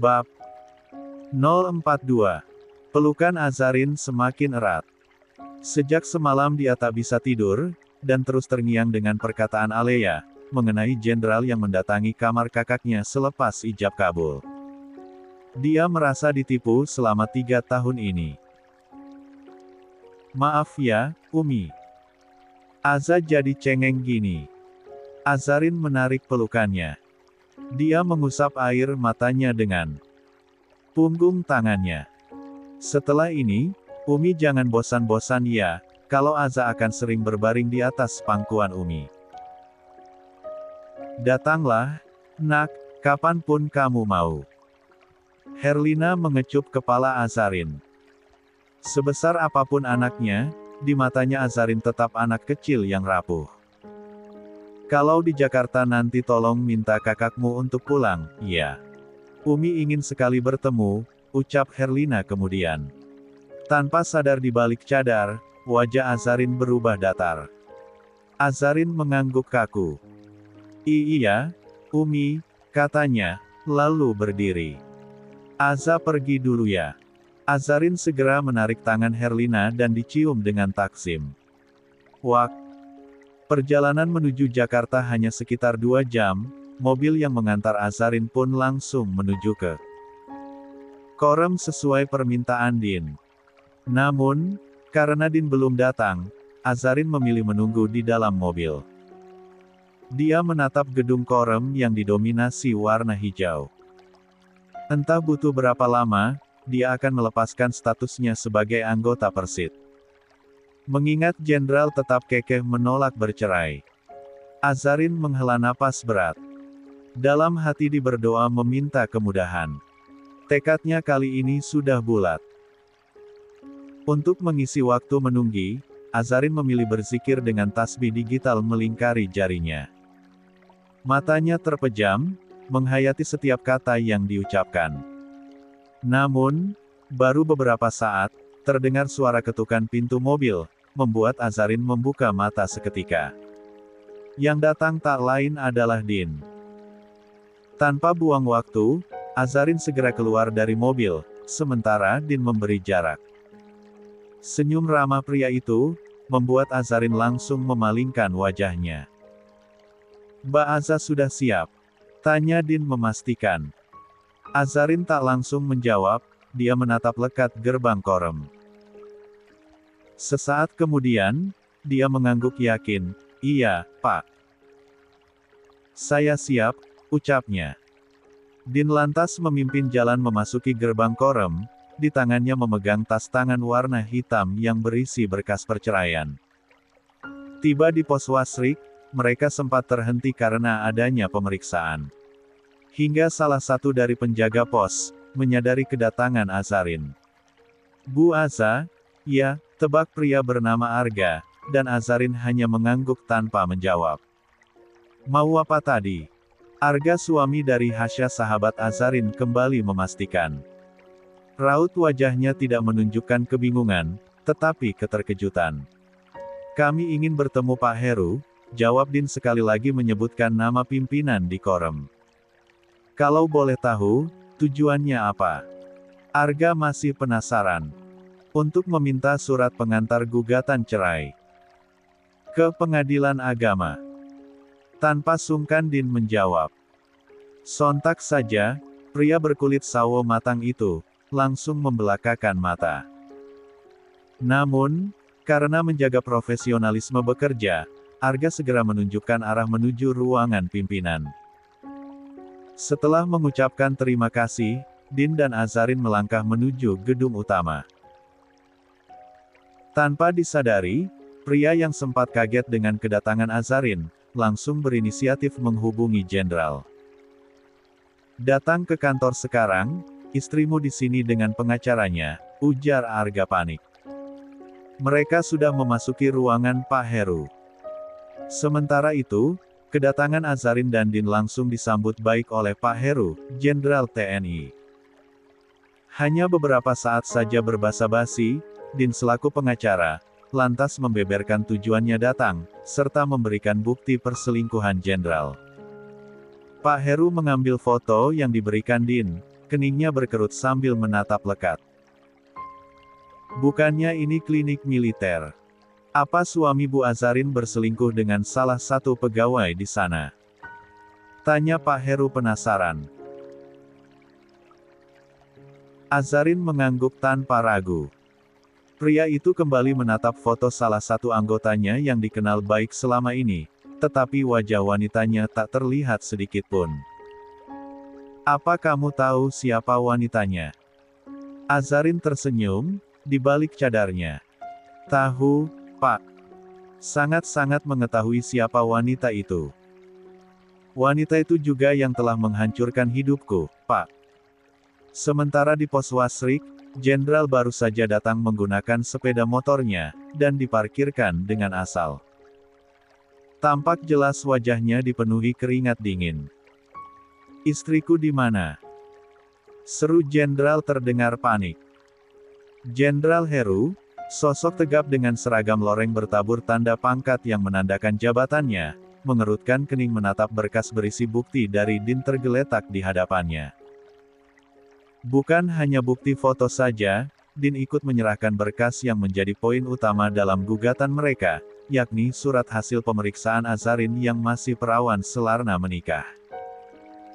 Bab 042. Pelukan Azarin semakin erat. Sejak semalam dia tak bisa tidur, dan terus terngiang dengan perkataan Alea, mengenai jenderal yang mendatangi kamar kakaknya selepas ijab kabul. Dia merasa ditipu selama 3 tahun ini. Maaf ya, Umi. Aza jadi cengeng gini. Azarin menarik pelukannya. Dia mengusap air matanya dengan punggung tangannya. Setelah ini, Umi jangan bosan-bosan ya, kalau Aza akan sering berbaring di atas pangkuan Umi. Datanglah, nak, kapanpun kamu mau. Herlina mengecup kepala Azarin. Sebesar apapun anaknya, di matanya Azarin tetap anak kecil yang rapuh. Kalau di Jakarta nanti tolong minta kakakmu untuk pulang, ya. Umi ingin sekali bertemu, ucap Herlina kemudian. Tanpa sadar di balik cadar, wajah Azarin berubah datar. Azarin mengangguk kaku. Iya, Umi, katanya, lalu berdiri. Aza pergi dulu ya. Azarin segera menarik tangan Herlina dan dicium dengan taksim. Wak. Perjalanan menuju Jakarta hanya sekitar 2 jam, mobil yang mengantar Azarin pun langsung menuju ke Korem sesuai permintaan Din. Namun, karena Din belum datang, Azarin memilih menunggu di dalam mobil. Dia menatap gedung Korem yang didominasi warna hijau. Entah butuh berapa lama, dia akan melepaskan statusnya sebagai anggota Persit. Mengingat jenderal tetap kekeh menolak bercerai. Azarin menghela napas berat. Dalam hati dia berdoa meminta kemudahan. Tekadnya kali ini sudah bulat. Untuk mengisi waktu menunggu, Azarin memilih berzikir dengan tasbih digital melingkari jarinya. Matanya terpejam, menghayati setiap kata yang diucapkan. Namun, baru beberapa saat, terdengar suara ketukan pintu mobil, membuat Azarin membuka mata seketika. Yang datang tak lain adalah Din. Tanpa buang waktu, Azarin segera keluar dari mobil, sementara Din memberi jarak. Senyum ramah pria itu, membuat Azarin langsung memalingkan wajahnya. Mbak Aza sudah siap? Tanya Din memastikan. Azarin tak langsung menjawab, dia menatap lekat gerbang Korem. Sesaat kemudian, dia mengangguk yakin, iya, Pak. Saya siap, ucapnya. Din lantas memimpin jalan memasuki gerbang Korem, di tangannya memegang tas tangan warna hitam yang berisi berkas perceraian. Tiba di pos Wasrik, mereka sempat terhenti karena adanya pemeriksaan. Hingga salah satu dari penjaga pos, menyadari kedatangan Azarin. Bu Aza? Ya, tebak pria bernama Arga, dan Azarin hanya mengangguk tanpa menjawab. Mau apa tadi? Arga suami dari Hasya sahabat Azarin kembali memastikan. Raut wajahnya tidak menunjukkan kebingungan, tetapi keterkejutan. Kami ingin bertemu Pak Heru, jawab Din sekali lagi menyebutkan nama pimpinan di Korem. Kalau boleh tahu, tujuannya apa? Arga masih penasaran. Untuk meminta surat pengantar gugatan cerai ke pengadilan agama. Tanpa sungkan Din menjawab. Sontak saja, pria berkulit sawo matang itu, langsung membelakakan mata. Namun, karena menjaga profesionalisme bekerja, Arga segera menunjukkan arah menuju ruangan pimpinan. Setelah mengucapkan terima kasih, Din dan Azarin melangkah menuju gedung utama. Tanpa disadari, pria yang sempat kaget dengan kedatangan Azarin, langsung berinisiatif menghubungi jenderal. Datang ke kantor sekarang, istrimu di sini dengan pengacaranya, ujar Arga panik. Mereka sudah memasuki ruangan Pak Heru. Sementara itu, kedatangan Azarin dan Din langsung disambut baik oleh Pak Heru, Jenderal TNI. Hanya beberapa saat saja berbasa-basi, Din selaku pengacara, lantas membeberkan tujuannya datang, serta memberikan bukti perselingkuhan jenderal. Pak Heru mengambil foto yang diberikan Din, Keningnya berkerut sambil menatap lekat. Bukannya ini klinik militer. Apa suami Bu Azarin berselingkuh dengan salah satu pegawai di sana? Tanya Pak Heru penasaran. Azarin mengangguk tanpa ragu. Pria itu kembali menatap foto salah satu anggotanya yang dikenal baik selama ini, tetapi wajah wanitanya tak terlihat sedikit pun. Apa kamu tahu siapa wanitanya? Azarin tersenyum, di balik cadarnya. Tahu, Pak. Sangat-sangat mengetahui siapa wanita itu. Wanita itu juga yang telah menghancurkan hidupku, Pak. Sementara di pos Wasrik, Jenderal baru saja datang menggunakan sepeda motornya, dan diparkirkan dengan asal. Tampak jelas wajahnya dipenuhi keringat dingin. Istriku di mana? Seru Jenderal terdengar panik. Jenderal Heru, sosok tegap dengan seragam loreng bertabur tanda pangkat yang menandakan jabatannya, mengerutkan kening menatap berkas berisi bukti dari Din tergeletak di hadapannya. Bukan hanya bukti foto saja, Din ikut menyerahkan berkas yang menjadi poin utama dalam gugatan mereka, yakni surat hasil pemeriksaan Azarin yang masih perawan selarna menikah.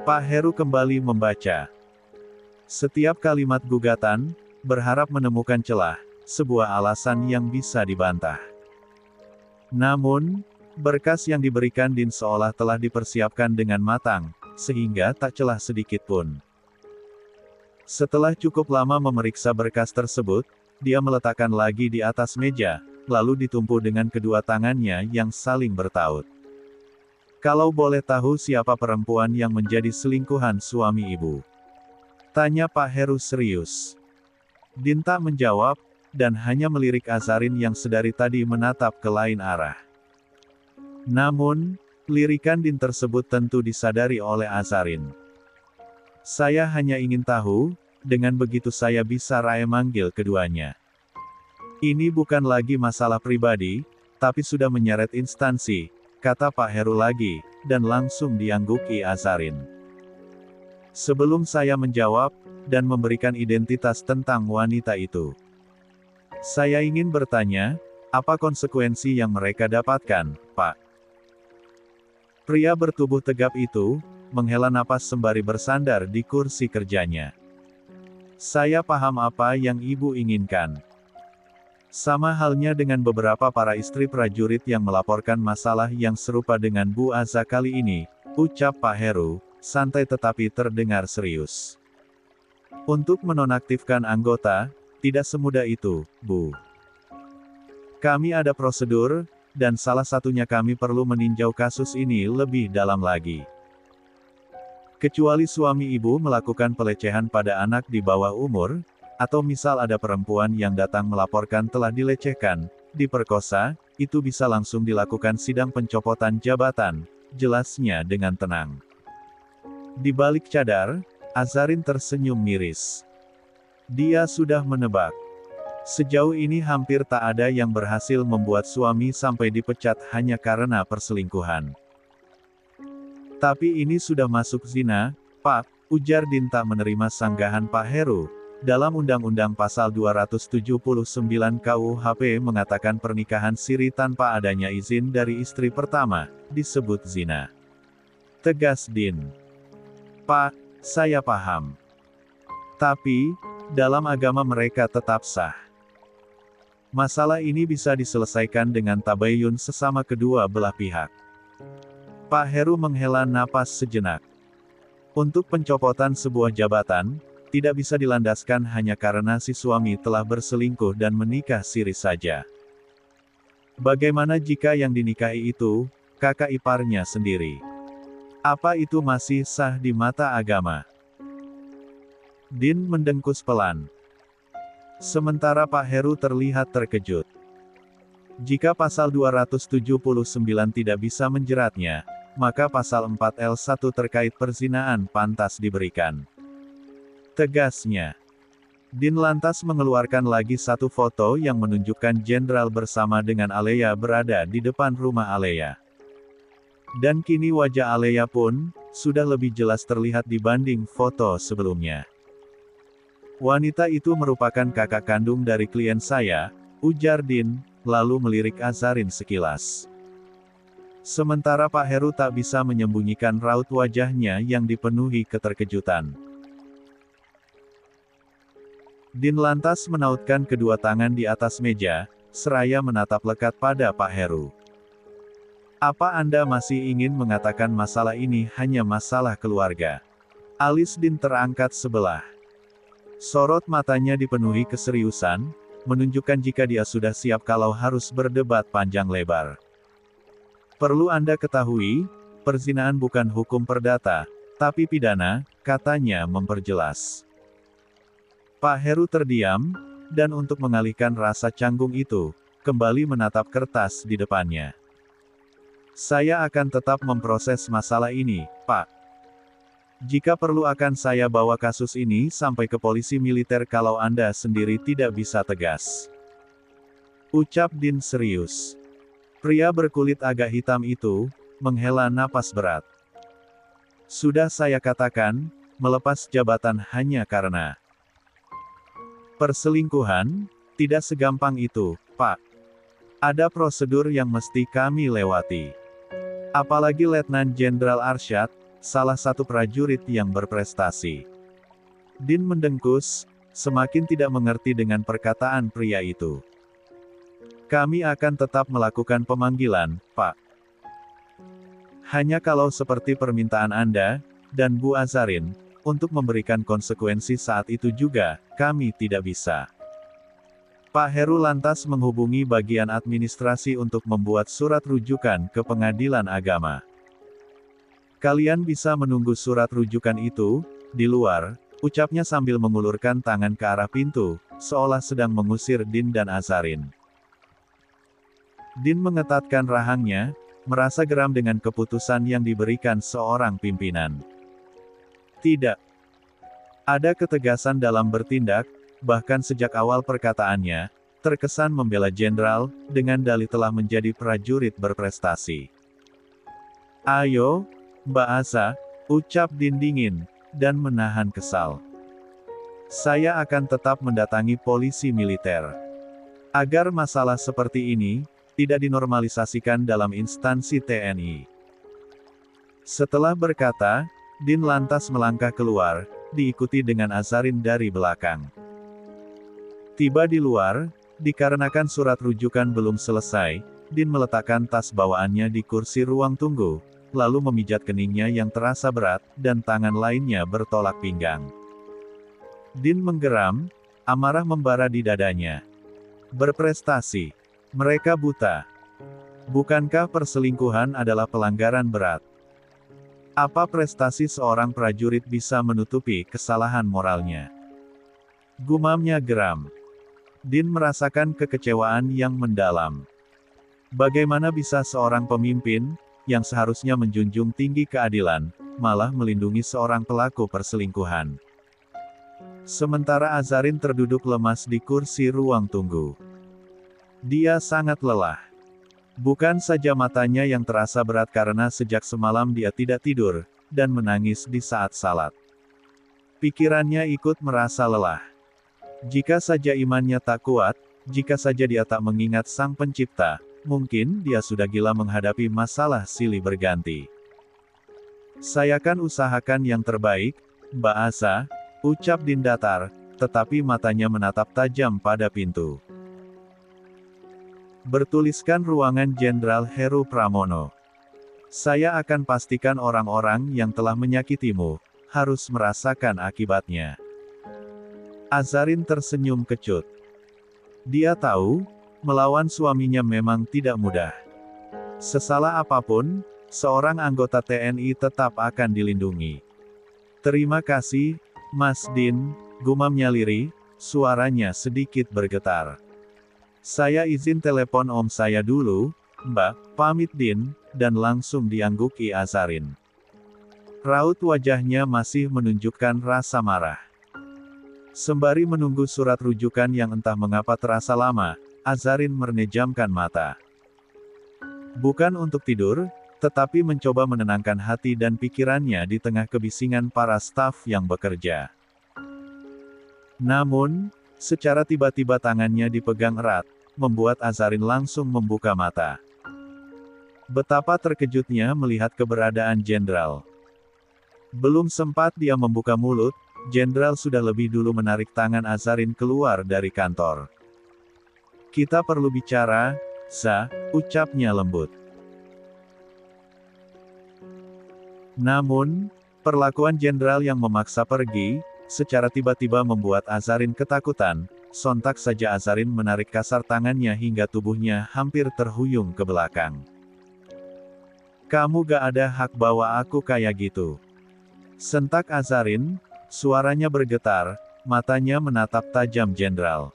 Pak Heru kembali membaca. Setiap kalimat gugatan, berharap menemukan celah, sebuah alasan yang bisa dibantah. Namun, berkas yang diberikan Din seolah telah dipersiapkan dengan matang, sehingga tak celah sedikit pun. Setelah cukup lama memeriksa berkas tersebut, dia meletakkan lagi di atas meja, lalu ditumpu dengan kedua tangannya yang saling bertaut. Kalau boleh tahu siapa perempuan yang menjadi selingkuhan suami ibu? Tanya Pak Heru serius. Din tak menjawab, dan hanya melirik Azarin yang sedari tadi menatap ke lain arah. Namun, lirikan Din tersebut tentu disadari oleh Azarin. Saya hanya ingin tahu, dengan begitu saya bisa manggil keduanya. Ini bukan lagi masalah pribadi, tapi sudah menyeret instansi, kata Pak Heru lagi, dan langsung diangguki Azarin. Sebelum saya menjawab, dan memberikan identitas tentang wanita itu, saya ingin bertanya, apa konsekuensi yang mereka dapatkan, Pak? Pria bertubuh tegap itu, menghela napas sembari bersandar di kursi kerjanya. Saya paham apa yang ibu inginkan. Sama halnya dengan beberapa para istri prajurit yang melaporkan masalah yang serupa dengan Bu Aza kali ini, ucap Pak Heru, santai tetapi terdengar serius. Untuk menonaktifkan anggota, tidak semudah itu, Bu. Kami ada prosedur, dan salah satunya kami perlu meninjau kasus ini lebih dalam lagi. Kecuali suami ibu melakukan pelecehan pada anak di bawah umur, atau misal ada perempuan yang datang melaporkan telah dilecehkan, diperkosa, itu bisa langsung dilakukan sidang pencopotan jabatan, jelasnya dengan tenang. Di balik cadar, Azarin tersenyum miris. Dia sudah menebak. Sejauh ini hampir tak ada yang berhasil membuat suami sampai dipecat hanya karena perselingkuhan. Tapi ini sudah masuk zina, Pak, ujar Din tak menerima sanggahan Pak Heru. Dalam Undang-Undang Pasal 279 KUHP mengatakan pernikahan siri tanpa adanya izin dari istri pertama, disebut zina. Tegas Din. Pak, saya paham. Tapi, dalam agama mereka tetap sah. Masalah ini bisa diselesaikan dengan tabayun sesama kedua belah pihak. Pak Heru menghela napas sejenak. Untuk pencopotan sebuah jabatan, tidak bisa dilandaskan hanya karena si suami telah berselingkuh dan menikah siri saja. Bagaimana jika yang dinikahi itu, kakak iparnya sendiri? Apa itu masih sah di mata agama? Din mendengkus pelan. Sementara Pak Heru terlihat terkejut. Jika pasal 279 tidak bisa menjeratnya, maka pasal 4L1 terkait perzinaan pantas diberikan. Tegasnya. Din lantas mengeluarkan lagi satu foto yang menunjukkan Jenderal bersama dengan Alea berada di depan rumah Alea. Dan kini wajah Alea pun, sudah lebih jelas terlihat dibanding foto sebelumnya. Wanita itu merupakan kakak kandung dari klien saya, ujar Din, lalu melirik Azarin sekilas. Sementara Pak Heru tak bisa menyembunyikan raut wajahnya yang dipenuhi keterkejutan. Din lantas menautkan kedua tangan di atas meja, seraya menatap lekat pada Pak Heru. Apa Anda masih ingin mengatakan masalah ini hanya masalah keluarga? Alis Din terangkat sebelah. Sorot matanya dipenuhi keseriusan, menunjukkan jika dia sudah siap kalau harus berdebat panjang lebar. Perlu Anda ketahui, perzinahan bukan hukum perdata, tapi pidana, katanya memperjelas. Pak Heru terdiam, dan untuk mengalihkan rasa canggung itu, kembali menatap kertas di depannya. Saya akan tetap memproses masalah ini, Pak. Jika perlu akan saya bawa kasus ini sampai ke polisi militer kalau Anda sendiri tidak bisa tegas. Ucap Din serius. Pria berkulit agak hitam itu, menghela napas berat. Sudah saya katakan, melepas jabatan hanya karena perselingkuhan, tidak segampang itu, Pak. Ada prosedur yang mesti kami lewati. Apalagi Letnan Jenderal Arsyad, salah satu prajurit yang berprestasi. Din mendengkus, semakin tidak mengerti dengan perkataan pria itu. Kami akan tetap melakukan pemanggilan, Pak. Hanya kalau seperti permintaan Anda, dan Bu Azarin, untuk memberikan konsekuensi saat itu juga, kami tidak bisa. Pak Heru lantas menghubungi bagian administrasi untuk membuat surat rujukan ke pengadilan agama. Kalian bisa menunggu surat rujukan itu, di luar, ucapnya sambil mengulurkan tangan ke arah pintu, seolah sedang mengusir Din dan Azarin. Din mengetatkan rahangnya, merasa geram dengan keputusan yang diberikan seorang pimpinan. Tidak. Ada ketegasan dalam bertindak, bahkan sejak awal perkataannya, terkesan membela jenderal, dengan dalih telah menjadi prajurit berprestasi. Ayo, Mbak Asa, ucap Din dingin, dan menahan kesal. Saya akan tetap mendatangi polisi militer. Agar masalah seperti ini, tidak dinormalisasikan dalam instansi TNI. Setelah berkata, Din lantas melangkah keluar, diikuti dengan Azarin dari belakang. Tiba di luar, dikarenakan surat rujukan belum selesai, Din meletakkan tas bawaannya di kursi ruang tunggu, lalu memijat keningnya yang terasa berat, dan tangan lainnya bertolak pinggang. Din menggeram, amarah membara di dadanya. Berprestasi. Mereka buta. Bukankah perselingkuhan adalah pelanggaran berat? Apa prestasi seorang prajurit bisa menutupi kesalahan moralnya? Gumamnya geram. Din merasakan kekecewaan yang mendalam. Bagaimana bisa seorang pemimpin, yang seharusnya menjunjung tinggi keadilan, malah melindungi seorang pelaku perselingkuhan? Sementara Azarin terduduk lemas di kursi ruang tunggu. Dia sangat lelah. Bukan saja matanya yang terasa berat karena sejak semalam dia tidak tidur, dan menangis di saat salat. Pikirannya ikut merasa lelah. Jika saja imannya tak kuat, jika saja dia tak mengingat Sang Pencipta, mungkin dia sudah gila menghadapi masalah silih berganti. Saya akan usahakan yang terbaik, Mbak Asa, ucap Din datar, tetapi matanya menatap tajam pada pintu. Bertuliskan ruangan Jenderal Heru Pramono. Saya akan pastikan orang-orang yang telah menyakitimu, harus merasakan akibatnya. Azarin tersenyum kecut. Dia tahu, melawan suaminya memang tidak mudah. Sesalah apapun, seorang anggota TNI tetap akan dilindungi. Terima kasih, Mas Din, gumamnya lirih, suaranya sedikit bergetar. Saya izin telepon om saya dulu, Mbak, pamit Din, dan langsung diangguki Azarin. Raut wajahnya masih menunjukkan rasa marah. Sembari menunggu surat rujukan yang entah mengapa terasa lama, Azarin menejamkan mata. Bukan untuk tidur, tetapi mencoba menenangkan hati dan pikirannya di tengah kebisingan para staf yang bekerja. Namun, secara tiba-tiba tangannya dipegang erat, membuat Azarin langsung membuka mata. Betapa terkejutnya melihat keberadaan jenderal. Belum sempat dia membuka mulut, jenderal sudah lebih dulu menarik tangan Azarin keluar dari kantor. "Kita perlu bicara, Sa," ucapnya lembut. Namun, perlakuan jenderal yang memaksa pergi, secara tiba-tiba membuat Azarin ketakutan. Sontak saja Azarin menarik kasar tangannya hingga tubuhnya hampir terhuyung ke belakang. "Kamu gak ada hak bawa aku kayak gitu," sentak Azarin, suaranya bergetar, matanya menatap tajam jenderal.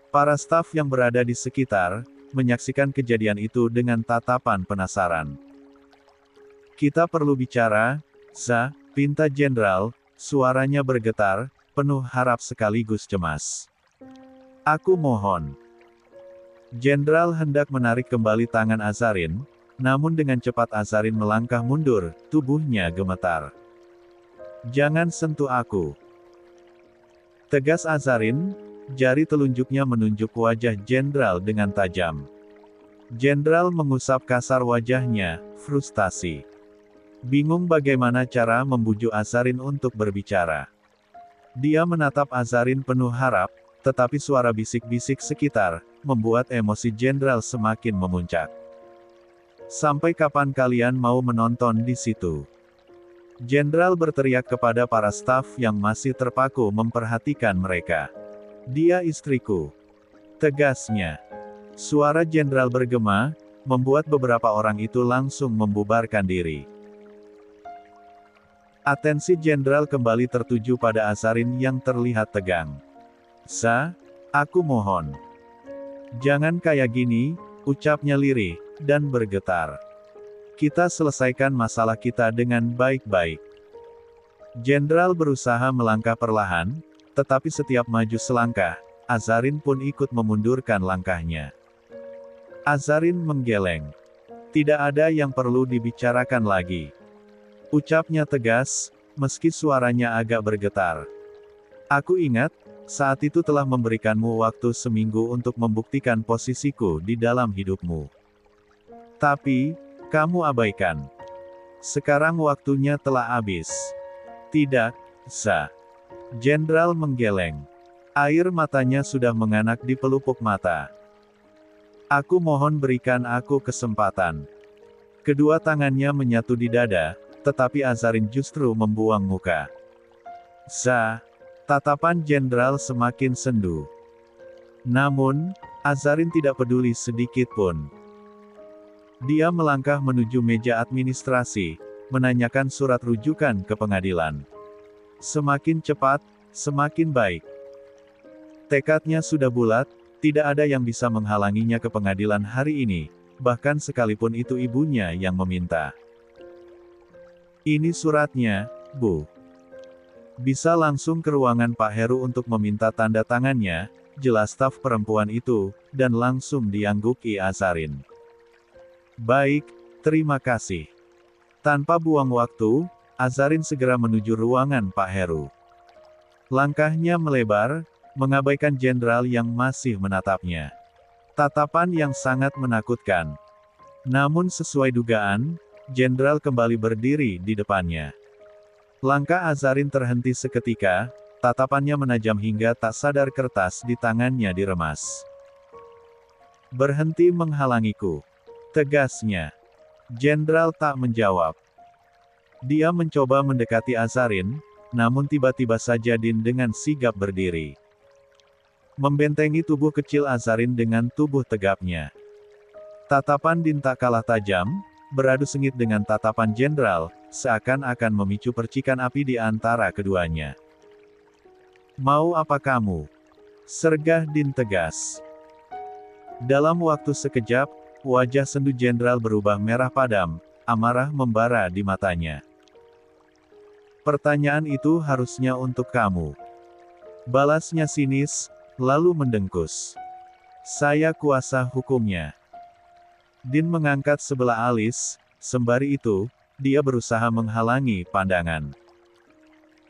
Para staf yang berada di sekitar, menyaksikan kejadian itu dengan tatapan penasaran. "Kita perlu bicara, Sa," pinta jenderal, suaranya bergetar, penuh harap sekaligus cemas. "Aku mohon." Jenderal hendak menarik kembali tangan Azarin, namun dengan cepat Azarin melangkah mundur, tubuhnya gemetar. "Jangan sentuh aku," tegas Azarin, jari telunjuknya menunjuk wajah jenderal dengan tajam. Jenderal mengusap kasar wajahnya, frustasi. Bingung bagaimana cara membujuk Azarin untuk berbicara. Dia menatap Azarin penuh harap, tetapi suara bisik-bisik sekitar, membuat emosi jenderal semakin memuncak. "Sampai kapan kalian mau menonton di situ?" Jenderal berteriak kepada para staf yang masih terpaku memperhatikan mereka. "Dia istriku," tegasnya. Suara jenderal bergema, membuat beberapa orang itu langsung membubarkan diri. Atensi jenderal kembali tertuju pada Azarin yang terlihat tegang. "Sa, aku mohon. Jangan kayak gini," ucapnya lirih, dan bergetar. "Kita selesaikan masalah kita dengan baik-baik." Jenderal berusaha melangkah perlahan, tetapi setiap maju selangkah, Azarin pun ikut memundurkan langkahnya. Azarin menggeleng. "Tidak ada yang perlu dibicarakan lagi," ucapnya tegas, meski suaranya agak bergetar. "Aku ingat, saat itu telah memberikanmu waktu seminggu untuk membuktikan posisiku di dalam hidupmu. Tapi, kamu abaikan. Sekarang waktunya telah habis." "Tidak, Sa." Jenderal menggeleng. Air matanya sudah menganak di pelupuk mata. "Aku mohon berikan aku kesempatan." Kedua tangannya menyatu di dada, tetapi Azarin justru membuang muka. "Sa." Tatapan jenderal semakin sendu. Namun, Azarin tidak peduli sedikit pun. Dia melangkah menuju meja administrasi, menanyakan surat rujukan ke pengadilan. Semakin cepat, semakin baik. Tekadnya sudah bulat, tidak ada yang bisa menghalanginya ke pengadilan hari ini, bahkan sekalipun itu ibunya yang meminta. "Ini suratnya, Bu." Bisa langsung ke ruangan Pak Heru untuk meminta tanda tangannya, jelas staf perempuan itu, dan langsung diangguki Azarin. "Baik, terima kasih." Tanpa buang waktu, Azarin segera menuju ruangan Pak Heru. Langkahnya melebar, mengabaikan jenderal yang masih menatapnya. Tatapan yang sangat menakutkan. Namun sesuai dugaan, jenderal kembali berdiri di depannya. Langkah Azarin terhenti seketika, tatapannya menajam hingga tak sadar kertas di tangannya diremas. "Berhenti menghalangiku," tegasnya. Jenderal tak menjawab. Dia mencoba mendekati Azarin, namun tiba-tiba saja Din dengan sigap berdiri. Membentengi tubuh kecil Azarin dengan tubuh tegapnya. Tatapan Din tak kalah tajam, beradu sengit dengan tatapan jenderal, seakan-akan memicu percikan api di antara keduanya. "Mau apa kamu?" sergah Din tegas. Dalam waktu sekejap, wajah sendu jenderal berubah merah padam, amarah membara di matanya. "Pertanyaan itu harusnya untuk kamu," balasnya sinis, lalu mendengkus. "Saya kuasa hukumnya." Din mengangkat sebelah alis, sembari itu, dia berusaha menghalangi pandangan.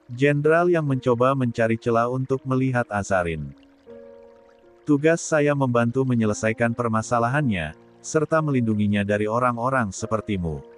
Jenderal yang mencoba mencari celah untuk melihat Azarin. Tugas saya membantu menyelesaikan permasalahannya, serta melindunginya dari orang-orang sepertimu.